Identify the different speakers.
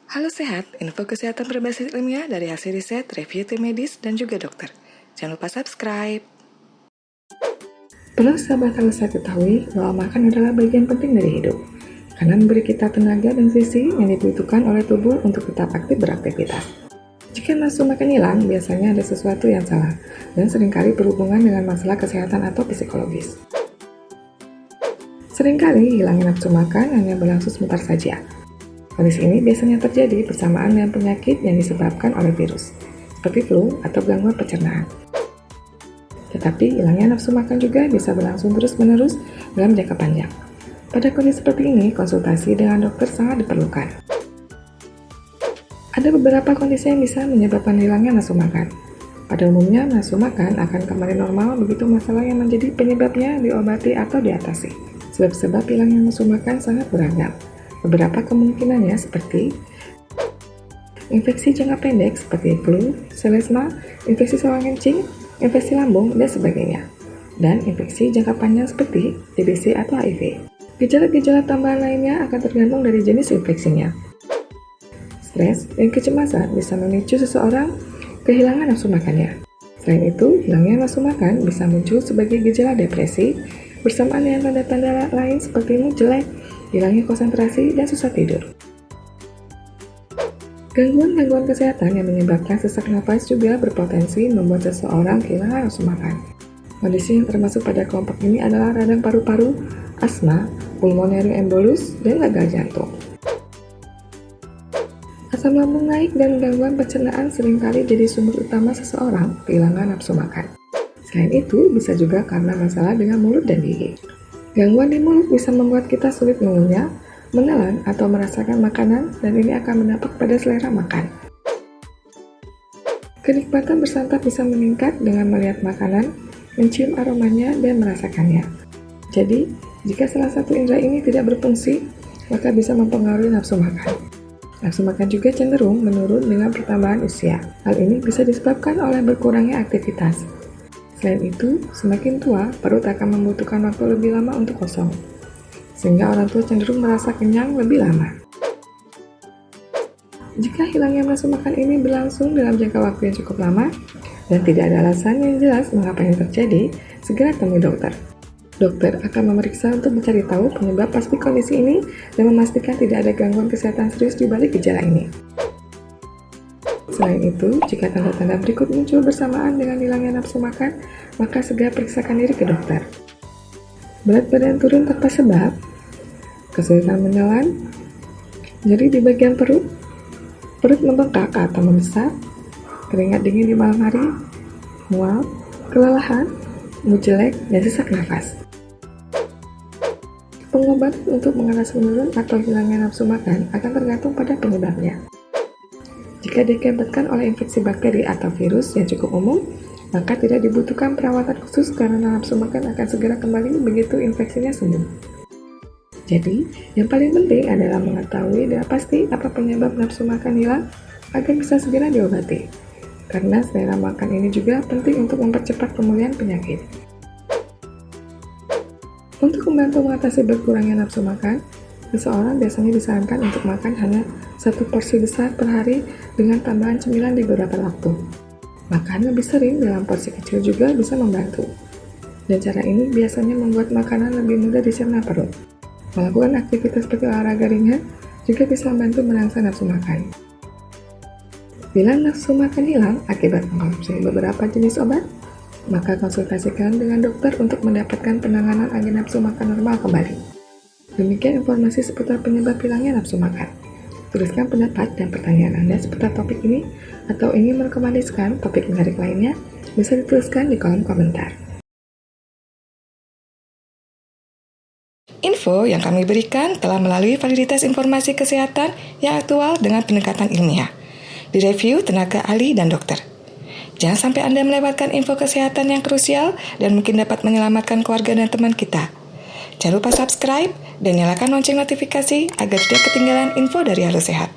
Speaker 1: Halo Sehat, info kesehatan berbasis ilmiah dari hasil riset, review tim medis, dan juga dokter. Jangan lupa subscribe. Perlu sahabat harus saya ketahui bahwa makan adalah bagian penting dari hidup, karena memberi kita tenaga dan visi yang dibutuhkan oleh tubuh untuk tetap aktif beraktivitas. Jika nafsu makan hilang, biasanya ada sesuatu yang salah, dan seringkali berhubungan dengan masalah kesehatan atau psikologis. Seringkali hilangnya nafsu makan hanya berlangsung sebentar saja. Kondisi ini biasanya terjadi bersamaan dengan penyakit yang disebabkan oleh virus, seperti flu atau gangguan pencernaan. Tetapi hilangnya nafsu makan juga bisa berlangsung terus-menerus dalam jangka panjang. Pada kondisi seperti ini, konsultasi dengan dokter sangat diperlukan. Ada beberapa kondisi yang bisa menyebabkan hilangnya nafsu makan. Pada umumnya, nafsu makan akan kembali normal begitu masalah yang menjadi penyebabnya diobati atau diatasi. Sebab-sebab hilangnya nafsu makan sangat beragam. Beberapa kemungkinannya seperti infeksi jangka pendek seperti flu, selesma, infeksi saluran kencing, infeksi lambung, dan sebagainya. Dan infeksi jangka panjang seperti TBC atau HIV. Gejala-gejala tambahan lainnya akan tergantung dari jenis infeksinya. Stres dan kecemasan bisa memicu seseorang kehilangan nafsu makannya. Selain itu, hilangnya nafsu makan bisa muncul sebagai gejala depresi, bersamaan dengan tanda-tanda lain seperti mood jelek, hilangnya konsentrasi, dan susah tidur. Gangguan-gangguan kesehatan yang menyebabkan sesak nafas juga berpotensi membuat seseorang kehilangan nafsu makan. Kondisi yang termasuk pada kelompok ini adalah radang paru-paru, asma, pulmonary embolus, dan gagal jantung. Asam lambung naik dan gangguan pencernaan seringkali jadi sumber utama seseorang kehilangan nafsu makan. Selain itu, bisa juga karena masalah dengan mulut dan gigi. Gangguan di mulut bisa membuat kita sulit mengunyah, menelan, atau merasakan makanan, dan ini akan berdampak pada selera makan. Kenikmatan bersantap bisa meningkat dengan melihat makanan, mencium aromanya, dan merasakannya. Jadi, jika salah satu indera ini tidak berfungsi, maka bisa mempengaruhi nafsu makan. Nafsu makan juga cenderung menurun dengan pertambahan usia. Hal ini bisa disebabkan oleh berkurangnya aktivitas. Selain itu, semakin tua, perut akan membutuhkan waktu lebih lama untuk kosong, sehingga orang tua cenderung merasa kenyang lebih lama. Jika hilangnya nafsu makan ini berlangsung dalam jangka waktu yang cukup lama, dan tidak ada alasan yang jelas mengapa ini terjadi, segera temui dokter. Dokter akan memeriksa untuk mencari tahu penyebab pasti kondisi ini dan memastikan tidak ada gangguan kesehatan serius di balik gejala ini. Selain itu, jika tanda-tanda berikut muncul bersamaan dengan hilangnya nafsu makan, maka segera periksakan diri ke dokter. Berat badan turun tanpa sebab, kesulitan menelan, nyeri di bagian perut, perut membengkak atau membesar, keringat dingin di malam hari, mual, kelelahan, mood jelek, dan sesak nafas. Pengobatan untuk mengatasi menurun atau hilangnya nafsu makan akan tergantung pada penyebabnya. Jika diakibatkan oleh infeksi bakteri atau virus yang cukup umum, maka tidak dibutuhkan perawatan khusus karena nafsu makan akan segera kembali begitu infeksinya sembuh. Jadi, yang paling penting adalah mengetahui dan pasti apa penyebab nafsu makan hilang agar bisa segera diobati. Karena selera makan ini juga penting untuk mempercepat pemulihan penyakit. Untuk membantu mengatasi berkurangnya nafsu makan, seseorang biasanya disarankan untuk makan hanya satu porsi besar per hari dengan tambahan cemilan di beberapa waktu. Makan lebih sering dalam porsi kecil juga bisa membantu. Dan cara ini biasanya membuat makanan lebih mudah dicerna perut. Melakukan aktivitas seperti olahraga ringan juga bisa membantu merangsang nafsu makan. Bila nafsu makan hilang akibat mengkonsumsi beberapa jenis obat, maka konsultasikan dengan dokter untuk mendapatkan penanganan agar nafsu makan normal kembali. Demikian informasi seputar penyebab hilangnya nafsu makan. Tuliskan pendapat dan pertanyaan Anda seputar topik ini, atau ingin merekomendasikan topik menarik lainnya, bisa dituliskan di kolom komentar. Info yang kami berikan telah melalui validitas informasi kesehatan yang aktual dengan pendekatan ilmiah, direview tenaga ahli dan dokter. Jangan sampai Anda melewatkan info kesehatan yang krusial dan mungkin dapat menyelamatkan keluarga dan teman kita. Jangan lupa subscribe dan nyalakan lonceng notifikasi agar tidak ketinggalan info dari Halo Sehat.